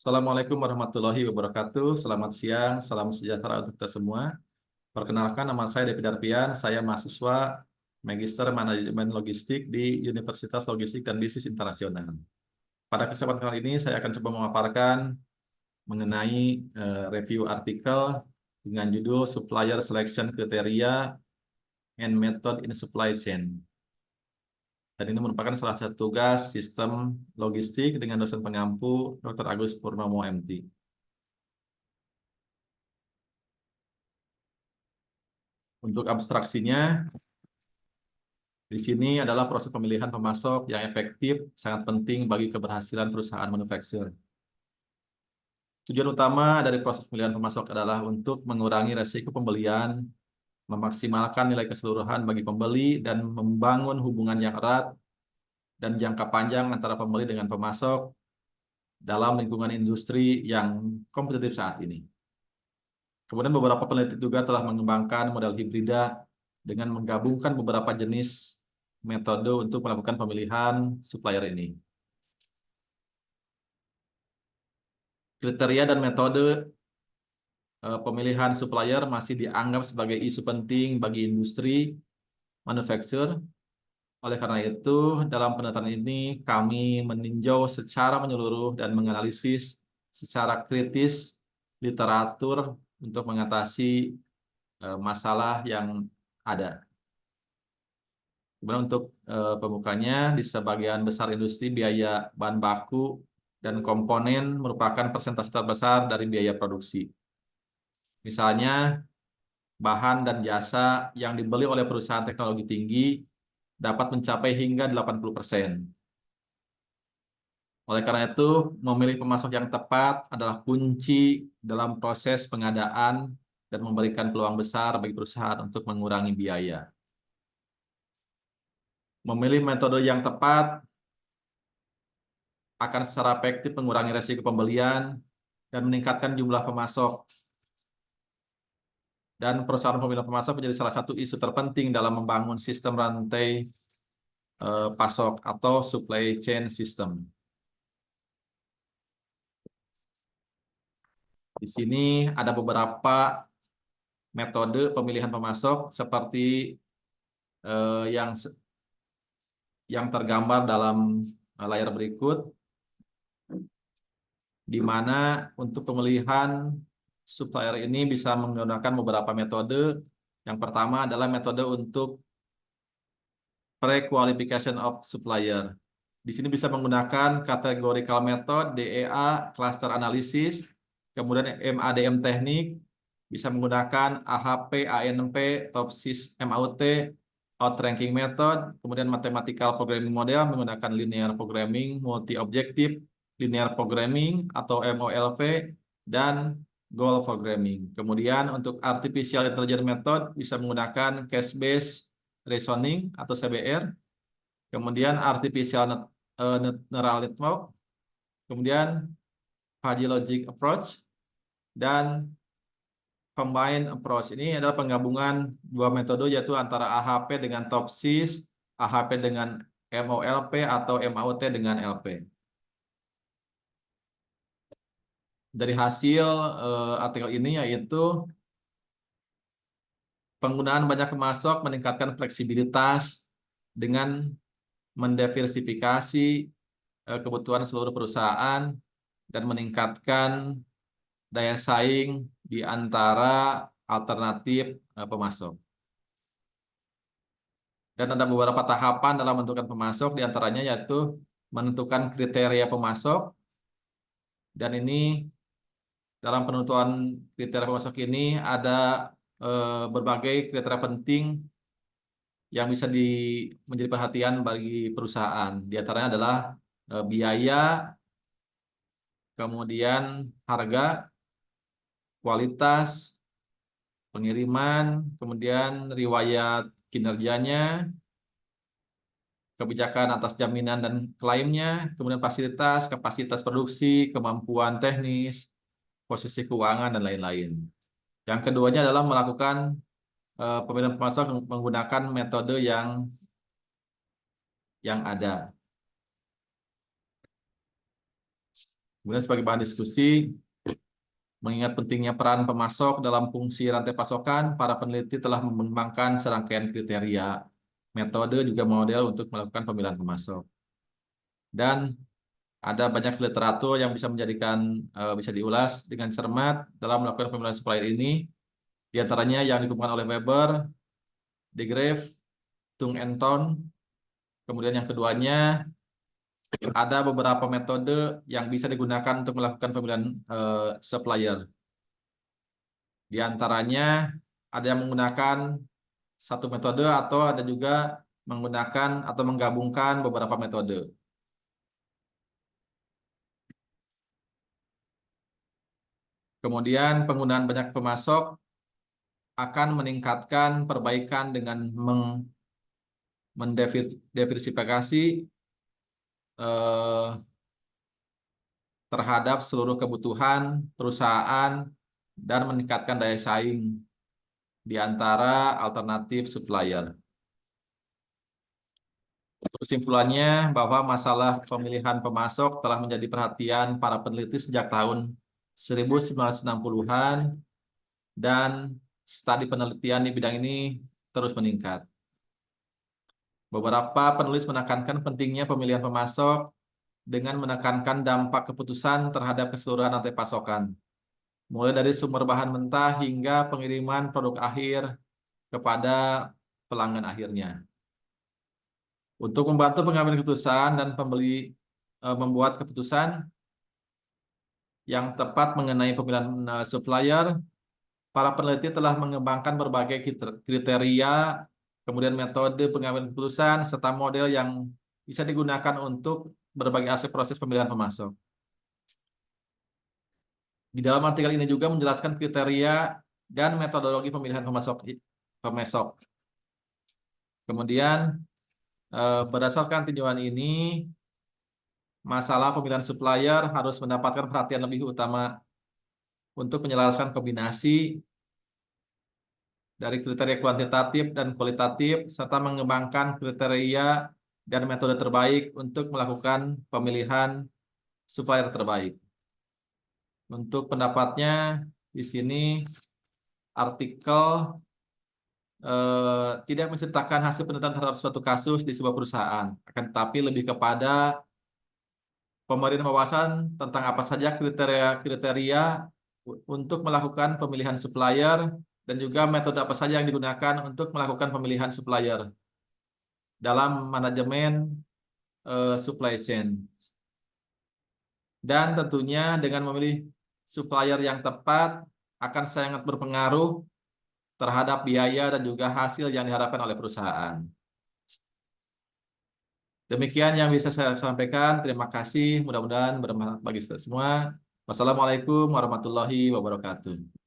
Assalamualaikum warahmatullahi wabarakatuh. Selamat siang, salam sejahtera untuk kita semua. Perkenalkan, nama saya Devi Darpian. Saya mahasiswa Magister Manajemen Logistik di Universitas Logistik dan Bisnis Internasional. Pada kesempatan kali ini, saya akan coba memaparkan mengenai review artikel dengan judul Supplier Selection Criteria and Method in Supply Chain. Dan ini merupakan salah satu tugas sistem logistik dengan dosen pengampu Dr. Agus Purnomo MT. Untuk abstraksinya, di sini adalah proses pemilihan pemasok yang efektif, sangat penting bagi keberhasilan perusahaan manufaktur. Tujuan utama dari proses pemilihan pemasok adalah untuk mengurangi resiko pembelian, memaksimalkan nilai keseluruhan bagi pembeli, dan membangun hubungan yang erat dan jangka panjang antara pembeli dengan pemasok dalam lingkungan industri yang kompetitif saat ini. Kemudian beberapa peneliti juga telah mengembangkan model hibrida dengan menggabungkan beberapa jenis metode untuk melakukan pemilihan supplier ini. Kriteria dan metode pemilihan supplier masih dianggap sebagai isu penting bagi industri manufaktur. Oleh karena itu, dalam penelitian ini kami meninjau secara menyeluruh dan menganalisis secara kritis literatur untuk mengatasi masalah yang ada. Kemudian untuk pembukanya, di sebagian besar industri biaya bahan baku dan komponen merupakan persentase terbesar dari biaya produksi. Misalnya, bahan dan jasa yang dibeli oleh perusahaan teknologi tinggi dapat mencapai hingga 80%. Oleh karena itu, memilih pemasok yang tepat adalah kunci dalam proses pengadaan dan memberikan peluang besar bagi perusahaan untuk mengurangi biaya. Memilih metode yang tepat akan secara efektif mengurangi risiko pembelian dan meningkatkan jumlah pemasok. Dan perusahaan pemilihan pemasok menjadi salah satu isu terpenting dalam membangun sistem rantai pasok atau supply chain system. Di sini ada beberapa metode pemilihan pemasok seperti yang tergambar dalam layar berikut, di mana untuk pemilihan supplier ini bisa menggunakan beberapa metode. Yang pertama adalah metode untuk pre-qualification of supplier. Di sini bisa menggunakan categorical method, DEA, cluster analysis, kemudian MADM teknik, bisa menggunakan AHP, ANP, TOPSIS, MAUT, outranking method, kemudian mathematical programming model menggunakan linear programming, multi-objective, linear programming atau MOLV, dan goal programming. Kemudian untuk artificial intelligence method bisa menggunakan case-based reasoning atau CBR, kemudian artificial neural network, kemudian fuzzy logic approach, dan combined approach. Ini adalah penggabungan dua metode, yaitu antara AHP dengan TOPSIS, AHP dengan MOLP, atau MAUT dengan LP. Dari hasil artikel ini yaitu penggunaan banyak pemasok meningkatkan fleksibilitas dengan mendiversifikasi kebutuhan seluruh perusahaan dan meningkatkan daya saing di antara alternatif pemasok. Dan ada beberapa tahapan dalam menentukan pemasok, diantaranya yaitu menentukan kriteria pemasok. Dan ini dalam penentuan kriteria pemasok ini ada berbagai kriteria penting yang bisa menjadi perhatian bagi perusahaan. Di antaranya adalah biaya, kemudian harga, kualitas, pengiriman, kemudian riwayat kinerjanya, kebijakan atas jaminan dan klaimnya, kemudian fasilitas, kapasitas produksi, kemampuan teknis, posisi keuangan, dan lain-lain. Yang keduanya adalah melakukan pemilihan pemasok menggunakan metode yang ada. Kemudian sebagai bahan diskusi, mengingat pentingnya peran pemasok dalam fungsi rantai pasokan, para peneliti telah mengembangkan serangkaian kriteria, metode, juga model untuk melakukan pemilihan pemasok. Dan ada banyak literatur yang bisa bisa diulas dengan cermat dalam melakukan pemilihan supplier ini. Di antaranya yang dikembangkan oleh Weber, De Graaf, Tung and Ton. Kemudian yang keduanya, ada beberapa metode yang bisa digunakan untuk melakukan pemilihan supplier. Di antaranya ada yang menggunakan satu metode atau ada juga menggunakan atau menggabungkan beberapa metode. Kemudian penggunaan banyak pemasok akan meningkatkan perbaikan dengan mendiversifikasi terhadap seluruh kebutuhan perusahaan dan meningkatkan daya saing di antara alternatif supplier. Kesimpulannya bahwa masalah pemilihan pemasok telah menjadi perhatian para peneliti sejak tahun 1960-an dan studi penelitian di bidang ini terus meningkat. Beberapa penulis menekankan pentingnya pemilihan pemasok dengan menekankan dampak keputusan terhadap keseluruhan rantai pasokan, mulai dari sumber bahan mentah hingga pengiriman produk akhir kepada pelanggan akhirnya. Untuk membantu pengambilan keputusan dan pembeli membuat keputusan yang tepat mengenai pemilihan supplier, para peneliti telah mengembangkan berbagai kriteria, kemudian metode pengambilan keputusan, serta model yang bisa digunakan untuk berbagai aspek proses pemilihan pemasok. Di dalam artikel ini juga menjelaskan kriteria dan metodologi pemilihan pemasok. Kemudian berdasarkan tinjauan ini, masalah pemilihan supplier harus mendapatkan perhatian lebih utama untuk menyelaraskan kombinasi dari kriteria kuantitatif dan kualitatif, serta mengembangkan kriteria dan metode terbaik untuk melakukan pemilihan supplier terbaik. Untuk pendapatnya, di sini artikel tidak menceritakan hasil penelitian terhadap suatu kasus di sebuah perusahaan, akan tetapi lebih kepada pemberian wawasan tentang apa saja kriteria-kriteria untuk melakukan pemilihan supplier dan juga metode apa saja yang digunakan untuk melakukan pemilihan supplier dalam manajemen supply chain. Dan tentunya dengan memilih supplier yang tepat akan sangat berpengaruh terhadap biaya dan juga hasil yang diharapkan oleh perusahaan. Demikian yang bisa saya sampaikan. Terima kasih. Mudah-mudahan bermanfaat bagi kita semua. Wassalamualaikum warahmatullahi wabarakatuh.